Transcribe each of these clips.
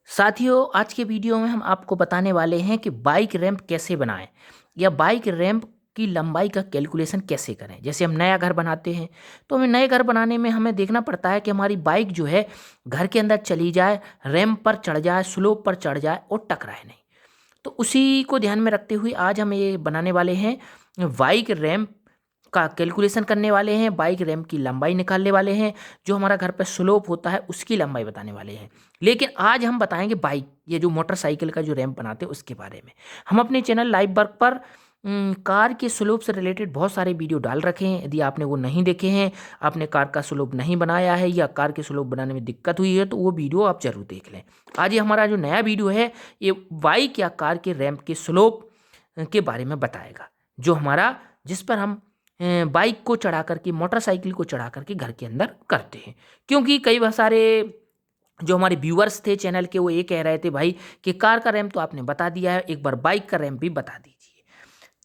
साथियों, आज के वीडियो में हम आपको बताने वाले हैं कि बाइक रैंप कैसे बनाएं या बाइक रैंप की लंबाई का कैलकुलेशन कैसे करें। जैसे हम नया घर बनाते हैं तो हमें नए घर बनाने में हमें देखना पड़ता है कि हमारी बाइक जो है घर के अंदर चली जाए, रैंप पर चढ़ जाए, स्लोप पर चढ़ जाए और टकराए नहीं। तो उसी को ध्यान में रखते हुए आज हम ये बनाने वाले हैं, बाइक रैंप का कैलकुलेशन करने वाले हैं, बाइक रैंप की लंबाई निकालने वाले हैं, जो हमारा घर पर स्लोप होता है उसकी लंबाई बताने वाले हैं। लेकिन आज हम बताएंगे बाइक, ये जो मोटरसाइकिल का जो रैंप बनाते हैं उसके बारे में। हम अपने चैनल लाइव वर्क पर कार के स्लोप से रिलेटेड बहुत सारे वीडियो डाल रखे हैं। यदि आपने वो नहीं देखे हैं, आपने कार का स्लोप नहीं बनाया है या कार के स्लोप बनाने में दिक्कत हुई है, तो वो वीडियो आप जरूर देख लें। आज ये हमारा जो नया वीडियो है ये बाइक या कार के रैंप के स्लोप के बारे में बताएगा, जो हमारा जिस पर हम बाइक को चढ़ा करके, मोटरसाइकिल को चढ़ा करके घर के अंदर करते हैं। क्योंकि कई बार सारे जो हमारे व्यूअर्स थे चैनल के, वो ये कह रहे थे भाई कि कार का रैंप तो आपने बता दिया है, एक बार बाइक का रैंप भी बता दीजिए।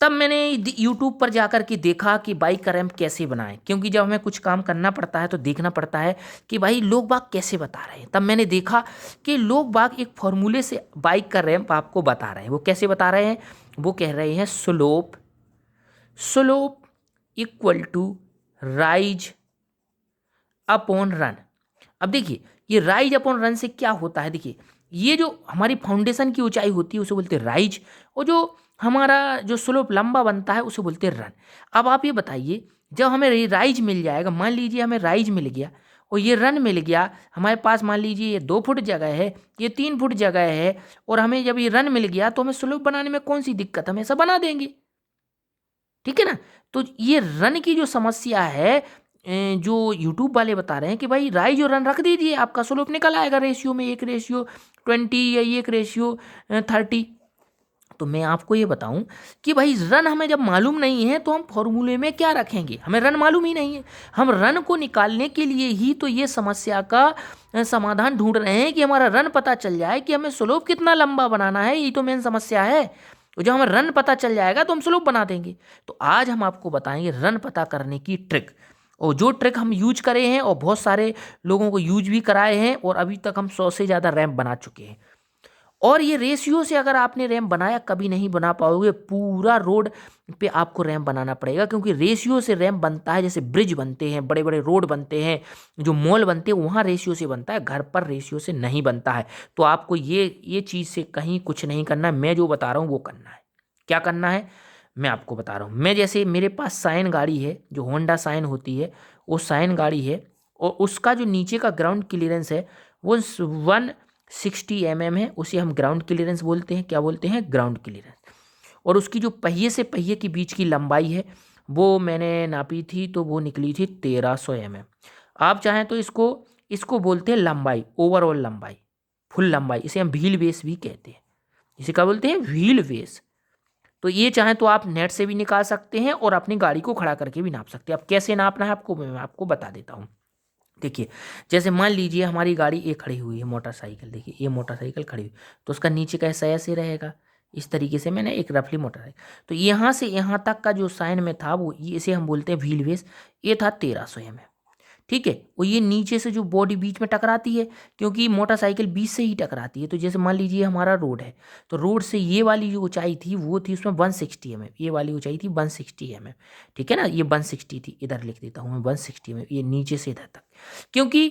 तब मैंने यूट्यूब पर जाकर के देखा कि बाइक का रैंप कैसे बनाएं, क्योंकि जब हमें कुछ काम करना पड़ता है तो देखना पड़ता है कि भाई लोग बाग कैसे बता रहे हैं। तब मैंने देखा कि लोग बाग एक फॉर्मूले से बाइक का रैंप आपको बता रहे हैं। वो कैसे बता रहे हैं? वो कह रहे हैं slope slope equal to rise upon run. अब देखिए, ये राइज अपॉन रन से क्या होता है। देखिए, ये जो हमारी फाउंडेशन की ऊंचाई होती है उसे बोलते हैं राइज, और जो हमारा जो स्लोप लंबा बनता है उसे बोलते हैं रन। अब आप ये बताइए, जब हमें ये राइज मिल जाएगा, मान लीजिए हमें राइज मिल गया और ये रन मिल गया हमारे पास, मान लीजिए ये 2 फुट जगह है, ये 3 फुट जगह है, और हमें जब ये रन मिल गया तो हमें स्लोप बनाने में कौन सी दिक्कत, हम ऐसा बना देंगे। ठीक है ना। तो ये रन की जो समस्या है, जो यूट्यूब वाले बता रहे हैं कि भाई राइज और रन रख दीजिए, आपका स्लोप निकल आएगा रेशियो में, 1:20 या 1:30। तो मैं आपको ये बताऊं कि भाई रन हमें जब मालूम नहीं है तो हम फॉर्मूले में क्या रखेंगे, हमें रन मालूम ही नहीं है। हम रन को निकालने के लिए ही तो ये समस्या का समाधान ढूंढ रहे हैं कि हमारा रन पता चल जाए कि हमें स्लोप कितना लंबा बनाना है। यही तो मेन समस्या है। तो जब हमें रन पता चल जाएगा तो हम स्लोप बना देंगे। तो आज हम आपको बताएंगे रन पता करने की ट्रिक, और जो ट्रिक हम यूज करे हैं और बहुत सारे लोगों को यूज भी कराए हैं, और अभी तक हम 100 से ज़्यादा रैंप बना चुके हैं। और ये रेशियो से अगर आपने रैंप बनाया, कभी नहीं बना पाओगे। पूरा रोड पे आपको रैंप बनाना पड़ेगा, क्योंकि रेशियो से रैंप बनता है। जैसे ब्रिज बनते हैं, बड़े बड़े रोड बनते हैं, जो मॉल बनते हैं, वहाँ रेशियो से बनता है, घर पर रेशियो से नहीं बनता है। तो आपको ये चीज़ से कहीं कुछ नहीं करना है। मैं जो बता रहा हूँ वो करना है। क्या करना है मैं आपको बता रहा हूँ। मैं जैसे मेरे पास साइन गाड़ी है, जो होंडा साइन होती है, वो साइन गाड़ी है, और उसका जो नीचे का ग्राउंड क्लियरेंस है वो 160 mm है। उसे हम ग्राउंड क्लियरेंस बोलते हैं। क्या बोलते हैं? Ground clearance. और उसकी जो पहिए से पहिए के बीच की लंबाई है वो मैंने नापी थी, तो वो निकली थी 1300 mm। आप चाहें तो इसको इसको बोलते हैं लंबाई, ओवरऑल लंबाई, फुल लंबाई। इसे हम व्हील बेस भी कहते हैं। इसे क्या बोलते हैं? Wheel base. तो ये चाहें तो आप नेट से भी निकाल सकते हैं और अपनी गाड़ी को खड़ा करके भी नाप सकते हैं। अब कैसे नापना है आपको मैं आपको बता देता हूँ। देखिए, जैसे मान लीजिए हमारी गाड़ी ये खड़ी हुई है, मोटरसाइकिल। देखिए, ये मोटरसाइकिल खड़ी हुई, तो उसका नीचे का हिस्सा ऐसे रहेगा। इस तरीके से मैंने एक रफली मोटरसाइकिल, तो यहाँ से यहाँ तक का जो साइन में था वो इसे हम बोलते हैं व्हील बेस। ये था 1300 mm। ठीक है। और ये नीचे से जो बॉडी बीच में टकराती है, क्योंकि मोटरसाइकिल बीच से ही टकराती है। तो जैसे मान लीजिए हमारा रोड है, तो रोड से ये वाली जो ऊंचाई थी वो थी उसमें 160 mm। ये वाली ऊंचाई थी 160 mm। ठीक है ना। ये 160 थी, इधर लिख देता हूँ मैं 160 mm, ये नीचे से इधर तक। क्योंकि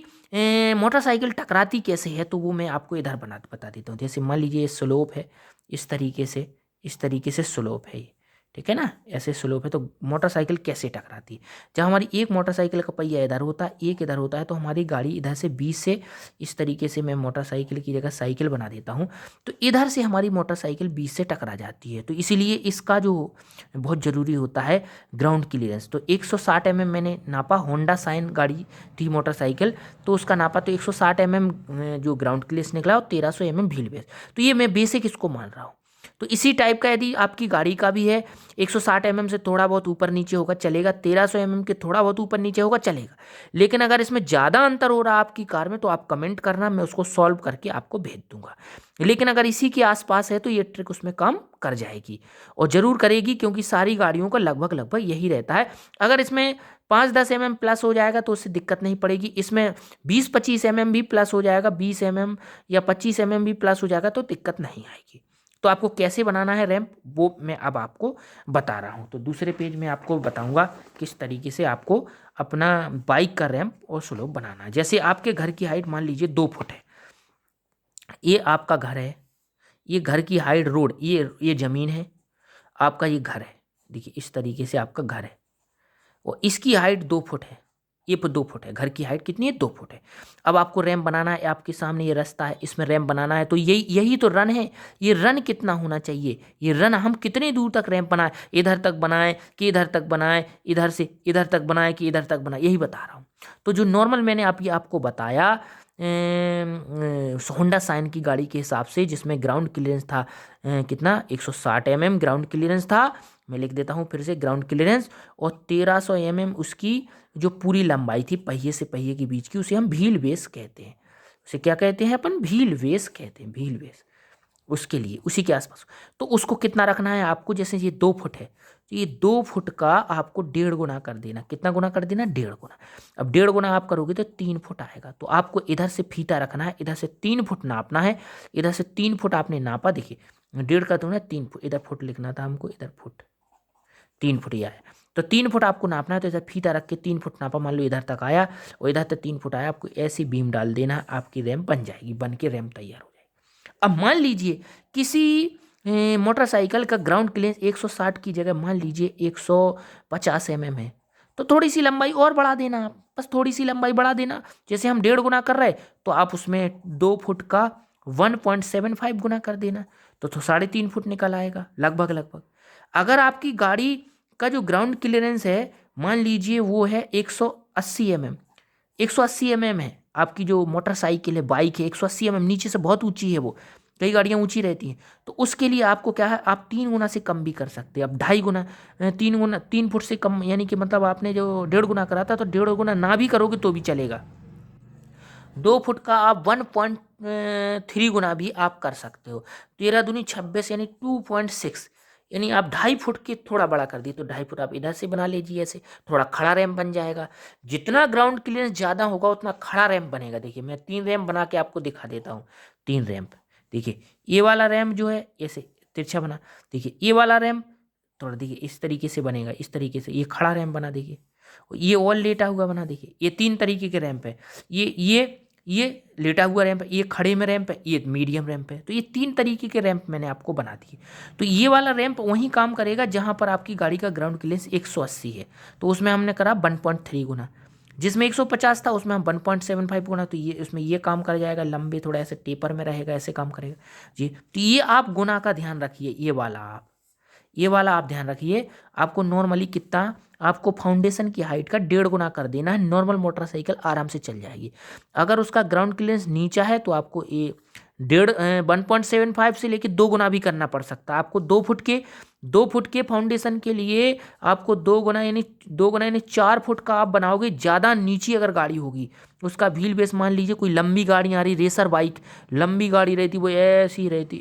मोटरसाइकिल टकराती कैसे है तो वो मैं आपको इधर बता देता हूँ। जैसे मान लीजिए स्लोप है, इस तरीके से स्लोप है ये। ठीक है ना, ऐसे स्लोप है। तो मोटरसाइकिल कैसे टकराती है? जब हमारी एक मोटरसाइकिल का पहिया इधर होता है, एक इधर होता है, तो हमारी गाड़ी इधर से 20 से, इस तरीके से मैं मोटरसाइकिल की जगह साइकिल बना देता हूँ, तो इधर से हमारी मोटरसाइकिल 20 से टकरा जाती है। तो इसीलिए इसका जो बहुत ज़रूरी होता है ग्राउंड क्लियरेंस। तो 160 mm मैंने नापा, होंडा साइन गाड़ी थी मोटरसाइकिल, तो उसका नापा, तो 160 mm जो ग्राउंड क्लियरेंस निकला और 1300 mm व्हील बेस। तो ये मैं बेसिक इसको मान रहा हूँ। तो इसी टाइप का यदि आपकी गाड़ी का भी है, 160 mm से थोड़ा बहुत ऊपर नीचे होगा चलेगा, 1300 mm के थोड़ा बहुत ऊपर नीचे होगा चलेगा। लेकिन अगर इसमें ज़्यादा अंतर हो रहा है आपकी कार में तो आप कमेंट करना, मैं उसको सॉल्व करके आपको भेज दूंगा। लेकिन अगर इसी के आसपास है तो ये ट्रिक उसमें काम कर जाएगी और ज़रूर करेगी, क्योंकि सारी गाड़ियों का लगभग लगभग यही रहता है। अगर इसमें 5-10 mm प्लस हो जाएगा तो उससे दिक्कत नहीं पड़ेगी। इसमें 20-25 mm भी प्लस हो जाएगा, 20 mm या 25 mm भी प्लस हो जाएगा तो दिक्कत नहीं आएगी। तो आपको कैसे बनाना है रैंप वो मैं अब आपको बता रहा हूँ। तो दूसरे पेज में आपको बताऊँगा किस तरीके से आपको अपना बाइक का रैंप और स्लोप बनाना है। जैसे आपके घर की हाइट मान लीजिए 2 फुट है, ये आपका घर है, ये घर की हाइट रोड, ये ज़मीन है, आपका ये घर है। देखिए इस तरीके से आपका घर है और इसकी हाइट 2 फुट है, ये 2 फुट है, घर की हाइट कितनी है 2 फुट है। अब आपको रैंप बनाना है, आपके सामने ये रास्ता है, इसमें रैंप बनाना है। तो यही तो रन है। ये रन कितना होना चाहिए, ये रन हम कितने दूर तक रैंप बनाए, इधर तक बनाए कि इधर तक बनाए, इधर से इधर तक बनाए कि इधर तक बनाए, यही बता रहा हूँ। तो जो नॉर्मल मैंने आपको बताया होंडा साइन की गाड़ी के हिसाब से, जिसमें ग्राउंड क्लियरेंस था कितना 160 mm ग्राउंड क्लियरेंस था। मैं लिख देता हूँ फिर से, ग्राउंड क्लियरेंस, और 1300 mm उसकी जो पूरी लंबाई थी पहिए से पहिए के बीच की, उसे हम व्हील बेस कहते हैं। उसे क्या कहते हैं अपन, व्हील बेस कहते हैं, व्हील बेस। उसके लिए उसी के आसपास तो उसको कितना रखना है आपको, जैसे ये 2 फुट है तो ये 2 फुट का आपको 1.5 गुना कर देना। कितना गुना कर देना, 1.5 गुना। अब 1.5 गुना आप करोगे तो 3 फुट आएगा। तो आपको इधर से फीता रखना है, इधर से 3 फुट नापना है, इधर से 3 फुट आपने नापा। देखिए 1.5 का तो ना 3 फुट, इधर फुट लिखना था हमको, इधर फुट, 3 फुट ये आया। तो 3 फुट आपको नापना है, तो इधर फीता रख के 3 फुट नापा, मान लो इधर तक आया और इधर तक 3 फुट आया, आपको ऐसी बीम डाल देना, आपकी रैंप बन जाएगी, बन के रैंप तैयार हो जाएगी। अब मान लीजिए किसी मोटरसाइकिल का ग्राउंड क्लियरेंस 160 की जगह मान लीजिए 150 mm है, तो थोड़ी सी लंबाई और बढ़ा देना आप, बस थोड़ी सी लंबाई बढ़ा देना। जैसे हम 1.5 गुना कर रहे तो आप उसमें 2 फुट का 1.75 गुना कर देना, तो 3.5 फुट निकल आएगा लगभग लगभग। अगर आपकी गाड़ी का जो ग्राउंड क्लियरेंस है मान लीजिए वो है 180 mm, 180 mm है आपकी जो मोटरसाइकिल है, बाइक है, 180 mm नीचे से बहुत ऊंची है वो, कई गाड़ियां ऊंची रहती हैं। तो उसके लिए आपको क्या है, आप 3 गुना से कम भी कर सकते हैं। अब 2.5 गुना, 3 गुना, 3 फुट से कम, यानी कि मतलब आपने जो 1.5 गुना करा था तो 1.5 गुना ना भी करोगे तो भी चलेगा। 2 फुट का आप 1.3 गुना भी आप कर सकते हो। 13 दूनी 26 यानी 2.6, यानी आप 2.5 फुट के थोड़ा बड़ा कर दिए तो 2.5 फुट आप इधर से बना लीजिए, ऐसे थोड़ा खड़ा रैंप बन जाएगा। जितना ग्राउंड क्लियरेंस ज़्यादा होगा उतना खड़ा रैंप बनेगा। देखिए मैं 3 रैंप बना के आपको दिखा देता हूँ। 3 रैंप देखिए, ये वाला रैंप जो है ऐसे तिरछा बना, देखिए ये वाला रैंप थोड़ा देखिए इस तरीके से बनेगा, इस तरीके से ये खड़ा रैंप बना, देखिए ये और लेटा हुआ बना। देखिए ये 3 तरीके के रैंप है, ये लेटा हुआ रैंप है, ये खड़े में रैंप है, ये मीडियम रैंप है। तो ये 3 तरीके के रैंप मैंने आपको बना दिए। तो ये वाला रैंप वहीं काम करेगा जहां पर आपकी गाड़ी का ग्राउंड क्लियरेंस 180 है, तो उसमें हमने करा 1.3 गुना। जिसमें 150 था उसमें हम 1.75 गुना, तो ये उसमें ये काम कर जाएगा, लंबे थोड़ा ऐसे टेपर में रहेगा, ऐसे काम करेगा जी। तो ये आप गुना का ध्यान रखिए, ये वाला आप ध्यान रखिए। आपको नॉर्मली कितना, आपको फाउंडेशन की हाइट का 1.5 गुना कर देना है, नॉर्मल मोटरसाइकिल आराम से चल जाएगी। अगर उसका ग्राउंड क्लियरेंस नीचा है तो आपको 1.75 से लेके 2 गुना भी करना पड़ सकता है। आपको 2 फुट के फाउंडेशन के लिए आपको 2 गुना यानी 4 फुट का आप बनाओगे। ज़्यादा नीची अगर गाड़ी होगी उसका व्हील बेस, मान लीजिए कोई लंबी गाड़ी आ रही, रेसर बाइक लंबी गाड़ी रहती, वो ऐसी रहती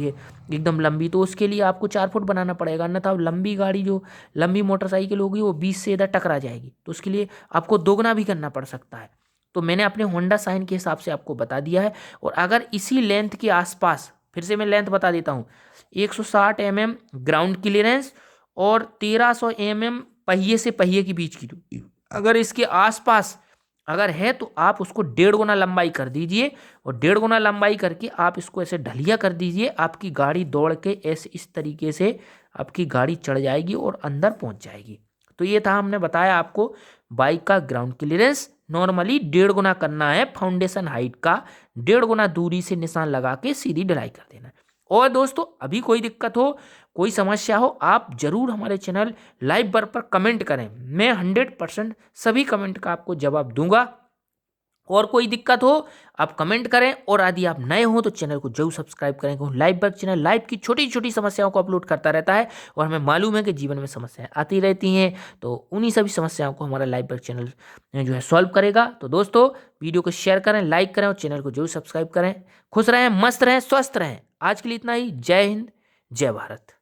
है एकदम लंबी, तो उसके लिए आपको 4 फुट बनाना पड़ेगा। अन्यथा लंबी गाड़ी जो लंबी मोटरसाइकिल होगी वो 20 से इधर टकरा जाएगी, तो उसके लिए आपको 2 गुना भी करना पड़ सकता है। तो मैंने अपने होंडा साइन के हिसाब से आपको बता दिया है। और अगर इसी लेंथ के आसपास, फिर से मैं लेंथ बता देता हूँ, 160 mm ग्राउंड क्लियरेंस और 1300 mm पहिए से पहिए के बीच की दूरी, अगर इसके आसपास अगर है तो आप उसको 1.5 गुना लंबाई कर दीजिए, और 1.5 गुना लंबाई करके आप इसको ऐसे ढलिया कर दीजिए। आपकी गाड़ी दौड़ के ऐसे इस तरीके से आपकी गाड़ी चढ़ जाएगी और अंदर पहुंच जाएगी। तो ये था, हमने बताया आपको बाइक का ग्राउंड क्लियरेंस नॉर्मली 1.5 गुना करना है, फाउंडेशन हाइट का 1.5 गुना दूरी से निशान लगा के सीधी ढलाई कर देना है। और दोस्तों अभी कोई दिक्कत हो, कोई समस्या हो, आप जरूर हमारे चैनल लाइव बर पर कमेंट करें। मैं 100% सभी कमेंट का आपको जवाब दूंगा। और कोई दिक्कत हो आप कमेंट करें, और यदि आप नए हो तो चैनल को जरूर सब्सक्राइब करें, क्योंकि लाइव बग चैनल लाइव की छोटी छोटी समस्याओं को अपलोड करता रहता है, और हमें मालूम है कि जीवन में समस्याएं आती रहती हैं, तो उन्हीं सभी समस्याओं को हमारा लाइव बग चैनल जो है सॉल्व करेगा। तो दोस्तों वीडियो को शेयर करें, लाइक करें और चैनल को जरूर सब्सक्राइब करें। खुश रहें, मस्त रहें, स्वस्थ रहें। आज के लिए इतना ही। जय हिंद, जय भारत।